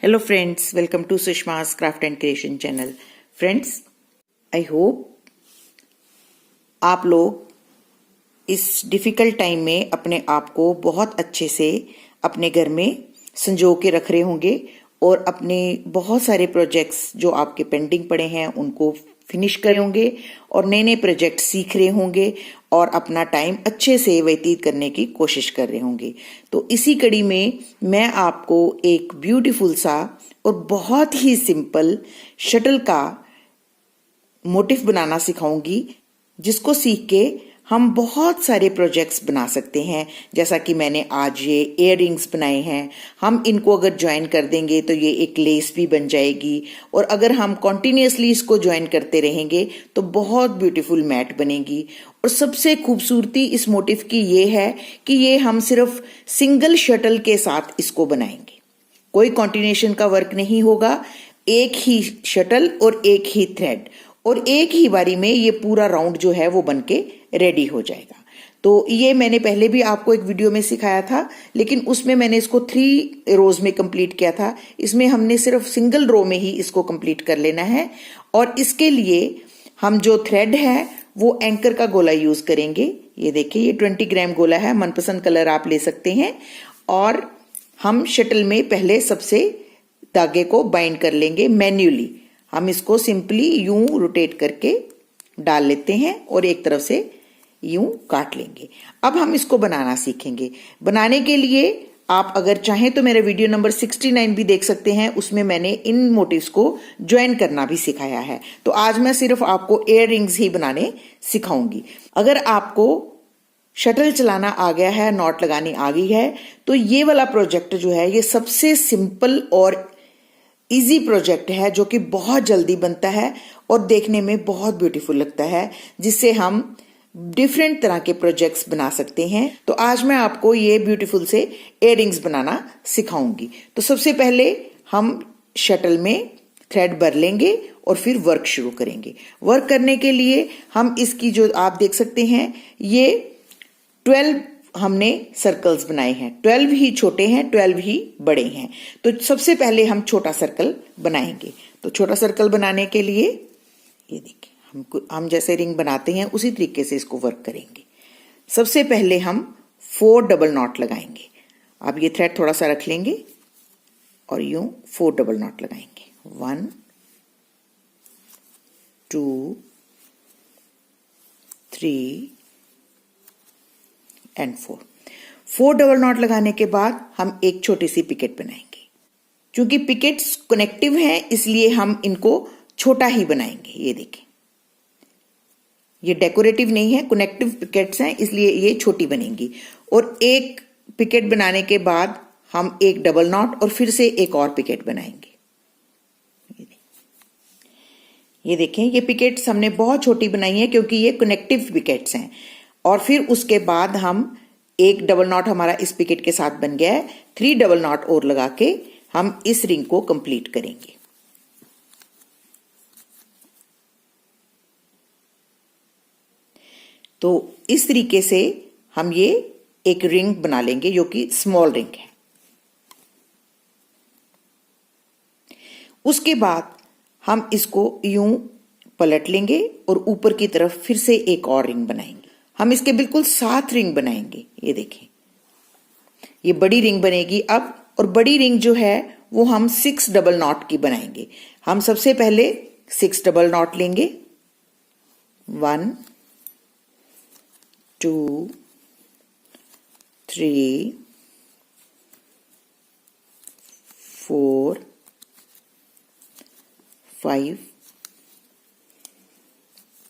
Hello friends, welcome to सुषमा's craft and creation channel. Friends, I hope आप लोग इस डिफ़िकल्ट टाइम में अपने आप को बहुत अच्छे से अपने घर में संजो के रख रहे होंगे और अपने बहुत सारे प्रोजेक्ट्स जो आपके पेंडिंग पड़े हैं उनको फिनिश कर होंगे और नए नए प्रोजेक्ट सीख रहे होंगे और अपना टाइम अच्छे से व्यतीत करने की कोशिश कर रहे होंगे। तो इसी कड़ी में मैं आपको एक ब्यूटीफुल सा और बहुत ही सिंपल शटल का मोटिफ बनाना सिखाऊंगी, जिसको सीख के हम बहुत सारे प्रोजेक्ट्स बना सकते हैं। जैसा कि मैंने आज ये इयररिंग्स बनाए हैं, हम इनको अगर ज्वाइन कर देंगे तो ये एक लेस भी बन जाएगी और अगर हम कॉन्टिन्यूसली इसको ज्वाइन करते रहेंगे तो बहुत ब्यूटीफुल मैट बनेगी। और सबसे खूबसूरती इस मोटिफ की ये है कि ये हम सिर्फ सिंगल शटल के साथ इसको बनाएंगे, कोई कॉन्टिन्यूशन का वर्क नहीं होगा। एक ही शटल और एक ही थ्रेड और एक ही बारी में ये पूरा राउंड जो है वो बनके रेडी हो जाएगा। तो ये मैंने पहले भी आपको एक वीडियो में सिखाया था, लेकिन उसमें मैंने इसको 3 रोज में कंप्लीट किया था। इसमें हमने सिर्फ सिंगल रो में ही इसको कंप्लीट कर लेना है। और इसके लिए हम जो थ्रेड है वो एंकर का गोला यूज करेंगे। ये देखिए, ये 20 ग्राम गोला है, मनपसंद कलर आप ले सकते हैं। और हम शटल में पहले सबसे धागे को बाइंड कर लेंगे मैन्युअली। हम इसको सिंपली यूं रोटेट करके डाल लेते हैं और एक तरफ से यूं काट लेंगे। अब हम इसको बनाना सीखेंगे। बनाने के लिए आप अगर चाहें तो मेरा वीडियो नंबर 69 भी देख सकते हैं, उसमें मैंने इन मोटिव्स को ज्वाइन करना भी सिखाया है। तो आज मैं सिर्फ आपको इयररिंग्स ही बनाने सिखाऊंगी। अगर आपको शटल चलाना आ गया है, नॉट लगानी आ गई है, तो ये वाला प्रोजेक्ट जो है ये सबसे सिंपल और इजी प्रोजेक्ट है, जो कि बहुत जल्दी बनता है और देखने में बहुत ब्यूटीफुल लगता है, जिससे हम डिफरेंट तरह के प्रोजेक्ट्स बना सकते हैं। तो आज मैं आपको ये ब्यूटीफुल से इयररिंग्स बनाना सिखाऊंगी। तो सबसे पहले हम शटल में थ्रेड भर लेंगे और फिर वर्क शुरू करेंगे। वर्क करने के लिए हम इसकी जो आप देख सकते हैं, ये 12 हमने सर्कल्स बनाए हैं। 12 ही छोटे हैं, 12 ही बड़े हैं। तो सबसे पहले हम छोटा सर्कल बनाएंगे। तो छोटा सर्कल बनाने के लिए ये देखिए, हम जैसे रिंग बनाते हैं उसी तरीके से इसको वर्क करेंगे। सबसे पहले हम 4 डबल नॉट लगाएंगे। अब ये थ्रेड थोड़ा सा रख लेंगे और यूं 4 डबल नॉट लगाएंगे। 1 2 3 एंड 4 डबल नॉट लगाने के बाद हम एक छोटी सी पिकेट बनाएंगे। क्योंकि पिकेट्स कनेक्टिव हैं, इसलिए हम इनको छोटा ही बनाएंगे। ये देखें, ये डेकोरेटिव नहीं है, कनेक्टिव पिकेट्स हैं, इसलिए ये छोटी बनेंगी। और एक पिकेट बनाने के बाद हम एक डबल नॉट और फिर से एक और पिकेट बनाएंगे। ये देखें, ये पिकेट्स हमने बहुत छोटी बनाई है क्योंकि ये कनेक्टिव पिकेट्स हैं। और फिर उसके बाद हम एक डबल नॉट हमारा इस पिकेट के साथ बन गया है। 3 डबल नॉट और लगा के हम इस रिंग को कंप्लीट करेंगे। तो इस तरीके से हम ये एक रिंग बना लेंगे जो कि स्मॉल रिंग है। उसके बाद हम इसको यूं पलट लेंगे और ऊपर की तरफ फिर से एक और रिंग बनाएंगे। हम इसके बिल्कुल 7 रिंग बनाएंगे। ये देखें, ये बड़ी रिंग बनेगी अब। और बड़ी रिंग जो है वो हम 6 डबल नॉट की बनाएंगे। हम सबसे पहले 6 डबल नॉट लेंगे। 1 2 3 4 5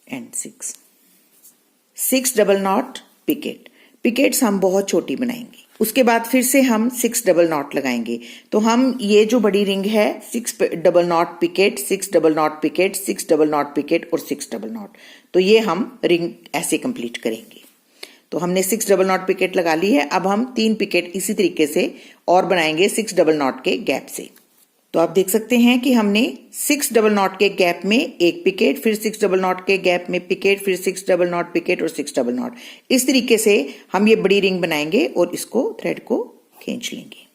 and 6 double knot picket. Pickets हम बहुत छोटी बनाएंगे। उसके बाद फिर से हम 6 डबल नॉट लगाएंगे। तो हम ये जो बड़ी रिंग है, 6 double knot picket, 6 double knot picket, 6 double knot picket और 6 डबल नॉट। तो ये हम रिंग ऐसे कंप्लीट करेंगे। तो हमने 6 डबल नॉट पिकेट लगा ली है। अब हम 3 पिकेट इसी तरीके से और बनाएंगे 6 डबल नॉट के गैप से। तो आप देख सकते हैं कि हमने 6 डबल नॉट के गैप में एक पिकेट, फिर 6 डबल नॉट के गैप में पिकेट, फिर 6 डबल नॉट पिकेट और 6 डबल नॉट। इस तरीके से हम ये बड़ी रिंग बनाएंगे और इसको थ्रेड को खींच लेंगे।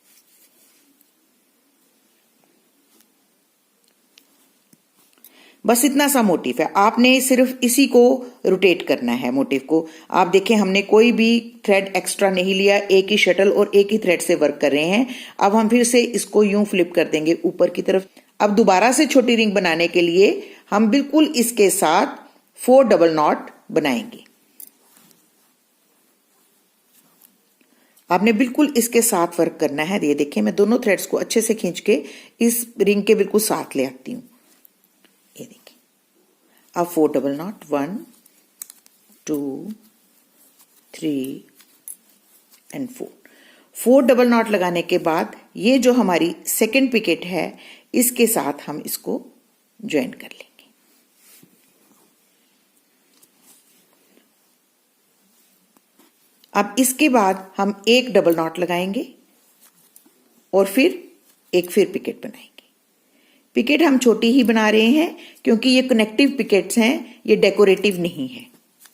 बस इतना सा मोटिव है, आपने सिर्फ इसी को रोटेट करना है मोटिव को। आप देखें हमने कोई भी थ्रेड एक्स्ट्रा नहीं लिया, एक ही शटल और एक ही थ्रेड से वर्क कर रहे हैं। अब हम फिर से इसको यूं फ्लिप कर देंगे ऊपर की तरफ। अब दोबारा से छोटी रिंग बनाने के लिए हम बिल्कुल इसके साथ 4 डबल नॉट बनाएंगे। आपने बिल्कुल इसके साथ वर्क करना है। ये देखिए मैं दोनों थ्रेड्स को अच्छे से खींच के इस रिंग के बिल्कुल साथ ले आती हूँ। ये देखिए अब 4 double not, 1 2 3 and 4 double not लगाने के बाद ये जो हमारी सेकेंड पिकेट है इसके साथ हम इसको ज्वाइन कर लेंगे। अब इसके बाद हम एक डबल नॉट लगाएंगे और फिर पिकेट बनाएंगे। पिकेट हम छोटी ही बना रहे हैं क्योंकि ये कनेक्टिव पिकेट्स हैं, ये डेकोरेटिव नहीं है।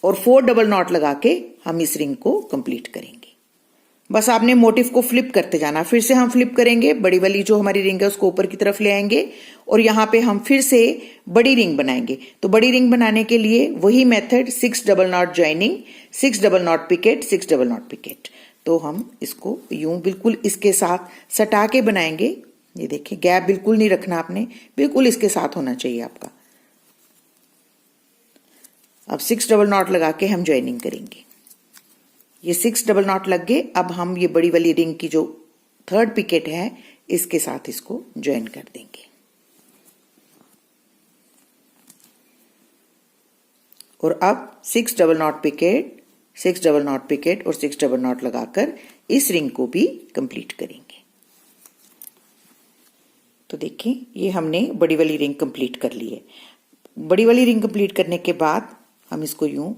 और 4 डबल नॉट लगा के हम इस रिंग को कंप्लीट करेंगे। बस आपने मोटिव को फ्लिप करते जाना। फिर से हम फ्लिप करेंगे, बड़ी वाली जो हमारी रिंग है उसको ऊपर की तरफ ले आएंगे और यहाँ पे हम फिर से बड़ी रिंग बनाएंगे। तो बड़ी रिंग बनाने के लिए वही method, 6 double knot joining, 6 double knot picket, 6 double knot picket. तो हम इसको यूं बिल्कुल इसके साथ सटा के बनाएंगे। ये देखिए गैप बिल्कुल नहीं रखना आपने, बिल्कुल इसके साथ होना चाहिए आपका। अब 6 डबल नॉट लगा के हम ज्वाइनिंग करेंगे। ये 6 डबल नॉट लग गए। अब हम ये बड़ी वाली रिंग की जो थर्ड पिकेट है इसके साथ इसको ज्वाइन कर देंगे और अब 6 double knot picket, 6 double knot picket और 6 डबल नॉट लगाकर इस रिंग को भी कंप्लीट करेंगे। तो देखिए ये हमने बड़ी वाली रिंग कंप्लीट कर ली है। बड़ी वाली रिंग कंप्लीट करने के बाद हम इसको यूं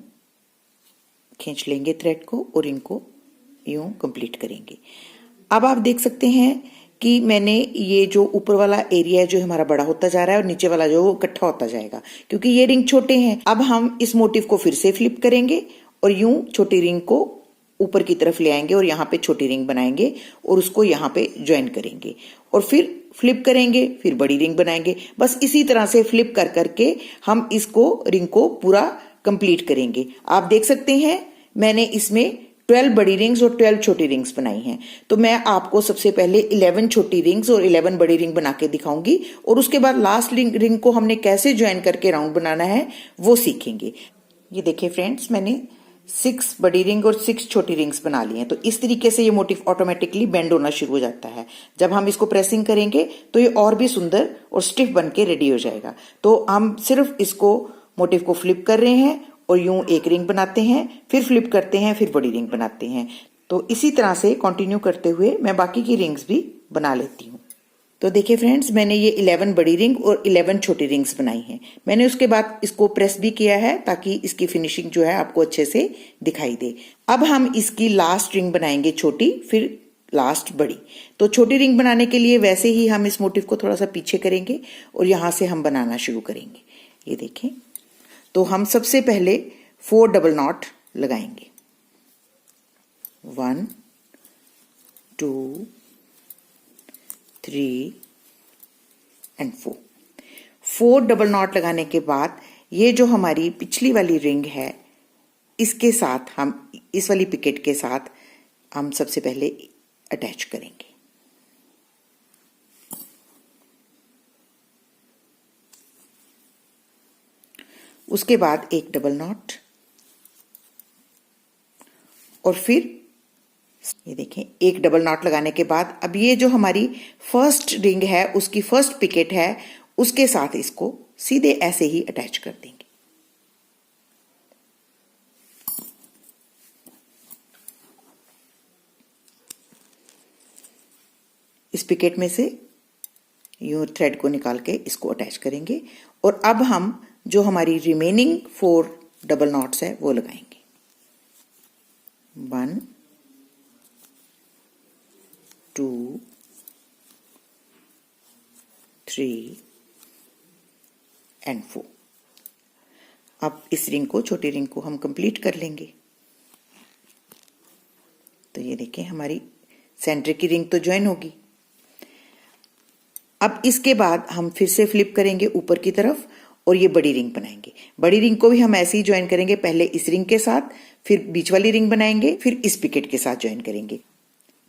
खींच लेंगे थ्रेड को और इनको यूं कंप्लीट करेंगे। अब आप देख सकते हैं कि मैंने ये जो ऊपर वाला एरिया है जो हमारा बड़ा होता जा रहा है और नीचे वाला जो इकट्ठा होता जाएगा क्योंकि ये रिंग छोटे हैं। अब हम इस मोटिव को फिर से फ्लिप करेंगे और यूं छोटी रिंग को ऊपर की तरफ ले आएंगे और यहाँ पे छोटी रिंग बनाएंगे और उसको यहाँ पे ज्वाइन करेंगे और फिर फ्लिप करेंगे, फिर बड़ी रिंग बनाएंगे। बस इसी तरह से फ्लिप कर करके हम इसको रिंग को पूरा कंप्लीट करेंगे। आप देख सकते हैं मैंने इसमें 12 बड़ी रिंग्स और 12 छोटी रिंग्स बनाई हैं। तो मैं आपको सबसे पहले 11 छोटी रिंग्स और 11 बड़ी रिंग बना के दिखाऊंगी और उसके बाद लास्ट रिंग को हमने कैसे ज्वाइन करके राउंड बनाना है वो सीखेंगे। ये देखिए फ्रेंड्स मैंने 6 बड़ी रिंग और 6 छोटी रिंग्स बना ली हैं। तो इस तरीके से ये मोटिव ऑटोमेटिकली बेंड होना शुरू हो जाता है। जब हम इसको प्रेसिंग करेंगे तो ये और भी सुंदर और स्टिफ बन के रेडी हो जाएगा। तो हम सिर्फ इसको मोटिव को फ्लिप कर रहे हैं और यूं एक रिंग बनाते हैं, फिर फ्लिप करते हैं, फिर बड़ी रिंग बनाते हैं। तो इसी तरह से कंटिन्यू करते हुए मैं बाकी की रिंग्स भी बना लेती हूँ। तो देखिए फ्रेंड्स मैंने ये 11 बड़ी रिंग और 11 छोटी रिंग्स बनाई हैं। मैंने उसके बाद इसको प्रेस भी किया है ताकि इसकी फिनिशिंग जो है आपको अच्छे से दिखाई दे। अब हम इसकी लास्ट रिंग बनाएंगे छोटी, फिर लास्ट बड़ी। तो छोटी रिंग बनाने के लिए वैसे ही हम इस मोटिव को थोड़ा सा पीछे करेंगे और यहां से हम बनाना शुरू करेंगे। ये देखें तो हम सबसे पहले 4 डबल नॉट लगाएंगे, 1 2 3 एंड 4 डबल नॉट लगाने के बाद ये जो हमारी पिछली वाली रिंग है इसके साथ हम इस वाली पिकेट के साथ हम सबसे पहले अटैच करेंगे। उसके बाद एक डबल नॉट और फिर ये देखें एक डबल नॉट लगाने के बाद अब ये जो हमारी फर्स्ट रिंग है उसकी फर्स्ट पिकेट है उसके साथ इसको सीधे ऐसे ही अटैच कर देंगे। इस पिकेट में से यूं थ्रेड को निकाल के इसको अटैच करेंगे और अब हम जो हमारी रिमेनिंग 4 डबल नॉट्स है वो लगाएंगे, 1 2 3 एंड 4। अब इस रिंग को, छोटी रिंग को हम कंप्लीट कर लेंगे। तो ये देखें हमारी सेंटर की रिंग तो ज्वाइन होगी। अब इसके बाद हम फिर से फ्लिप करेंगे ऊपर की तरफ और ये बड़ी रिंग बनाएंगे। बड़ी रिंग को भी हम ऐसे ही ज्वाइन करेंगे, पहले इस रिंग के साथ, फिर बीच वाली रिंग बनाएंगे, फिर इस पिकेट के साथ ज्वाइन करेंगे।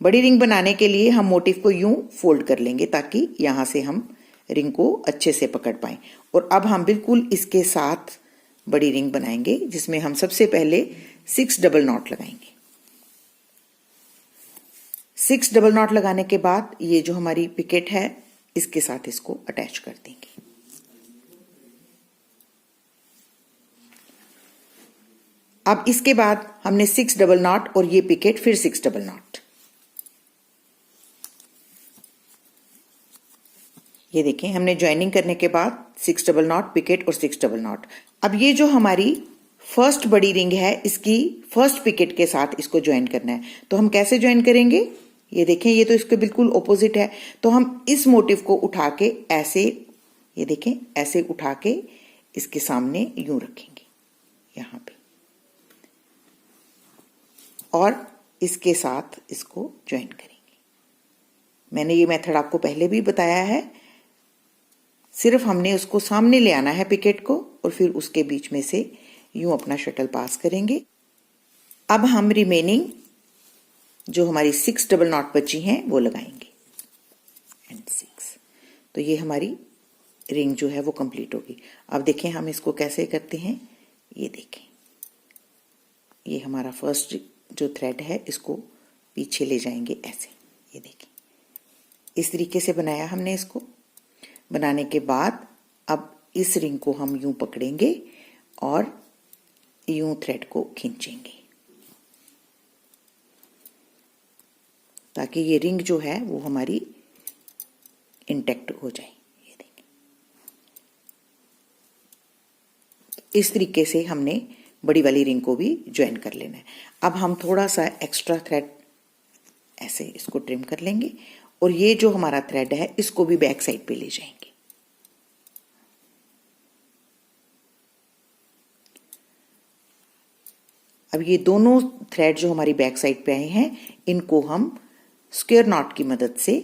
बड़ी रिंग बनाने के लिए हम मोटिफ को यूं फोल्ड कर लेंगे ताकि यहां से हम रिंग को अच्छे से पकड़ पाएं। और अब हम बिल्कुल इसके साथ बड़ी रिंग बनाएंगे, जिसमें हम सबसे पहले 6 डबल नॉट लगाएंगे। 6 डबल नॉट लगाने के बाद ये जो हमारी पिकेट है इसके साथ इसको अटैच कर देंगे। अब इसके बाद हमने 6 डबल नॉट और ये पिकेट फिर 6 डबल नॉट। ये देखें, हमने ज्वाइनिंग करने के बाद 6 डबल नॉट, पिकेट और 6 डबल नॉट। अब ये जो हमारी फर्स्ट बड़ी रिंग है इसकी फर्स्ट पिकेट के साथ इसको ज्वाइन करना है। तो हम कैसे ज्वाइन करेंगे, ये देखें, ये तो इसके बिल्कुल ऑपोजिट है। तो हम इस मोटिव को उठा के ऐसे, ये देखें, ऐसे उठा के इसके सामने यूं रखेंगे यहां पे, और इसके साथ इसको ज्वाइन करेंगे। मैंने ये मेथड आपको पहले भी बताया है, सिर्फ हमने उसको सामने ले आना है पिकेट को, और फिर उसके बीच में से यूं अपना शटल पास करेंगे। अब हम रिमेनिंग जो हमारी 6 डबल नॉट बची हैं वो लगाएंगे एंड 6। तो ये हमारी रिंग जो है वो कंप्लीट होगी। अब देखें हम इसको कैसे करते हैं, ये देखें, ये हमारा फर्स्ट जो थ्रेड है इसको पीछे ले जाएंगे ऐसे, ये देखें, इस तरीके से बनाया हमने इसको। बनाने के बाद अब इस रिंग को हम यूं पकड़ेंगे और यूं थ्रेड को खींचेंगे ताकि ये रिंग जो है वो हमारी इंटैक्ट हो जाए। ये देखें, इस तरीके से हमने बड़ी वाली रिंग को भी ज्वाइन कर लेना है। अब हम थोड़ा सा एक्स्ट्रा थ्रेड ऐसे इसको ट्रिम कर लेंगे और ये जो हमारा थ्रेड है इसको भी बैक साइड पे ले जाएंगे। अब ये दोनों थ्रेड जो हमारी बैक साइड पे आए हैं इनको हम स्क्वायर नॉट की मदद से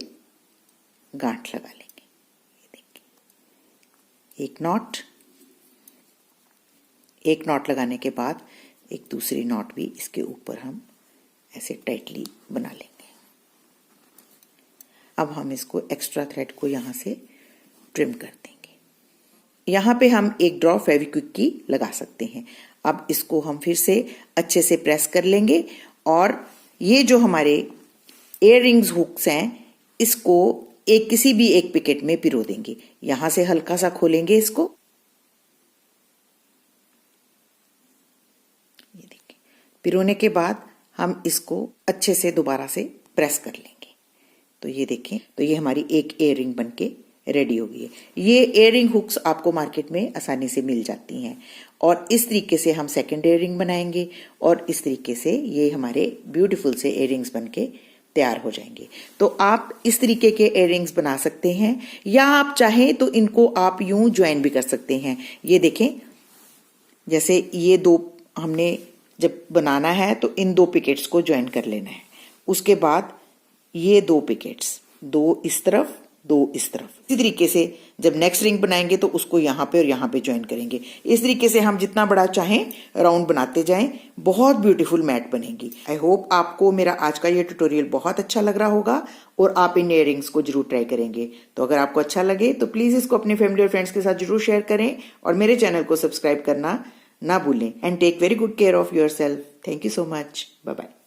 गांठ लगा लेंगे। ये देखिए, एक नॉट लगाने के बाद एक दूसरी नॉट भी इसके ऊपर हम ऐसे टाइटली बना लेंगे। अब हम इसको एक्स्ट्रा थ्रेड को यहां से ट्रिम कर देंगे। यहां पे हम एक ड्रॉप फेविक्विक की लगा सकते हैं। अब इसको हम फिर से अच्छे से प्रेस कर लेंगे और ये जो हमारे एयर रिंग्स हुक्स हैं इसको किसी भी एक पिकेट में पिरो देंगे। यहां से हल्का सा खोलेंगे इसको, ये देखिए, पिरोने के बाद हम इसको अच्छे से दोबारा से प्रेस कर लेंगे। तो ये देखें, तो ये हमारी एक एयर रिंग बनके रेडी हो गई है। ये एयर रिंग हुक्स आपको मार्केट में आसानी से मिल जाती हैं और इस तरीके से हम सेकंड एयर रिंग बनाएंगे और इस तरीके से ये हमारे ब्यूटीफुल से एयर रिंग्स बनके तैयार हो जाएंगे। तो आप इस तरीके के एयर रिंग्स बना सकते हैं या आप चाहें तो इनको आप यूं ज्वाइन भी कर सकते हैं। ये देखें, जैसे ये दो हमने जब बनाना है तो इन दो पिकेट्स को ज्वाइन कर लेना है। उसके बाद ये दो पिकेट्स, दो इस तरफ, दो इस तरफ। इसी तरीके से जब नेक्स्ट रिंग बनाएंगे तो उसको यहाँ पे और यहाँ पे ज्वाइन करेंगे। इस तरीके से हम जितना बड़ा चाहें राउंड बनाते जाएं, बहुत ब्यूटीफुल मैट बनेगी। आई होप आपको मेरा आज का ये ट्यूटोरियल बहुत अच्छा लग रहा होगा और आप इन इयर रिंग्स को जरूर ट्राई करेंगे। तो अगर आपको अच्छा लगे तो प्लीज इसको अपने फैमिली और फ्रेंड्स के साथ जरूर शेयर करें और मेरे चैनल को सब्सक्राइब करना ना भूलें। And take very good care of yourself. Thank you so much. Bye bye.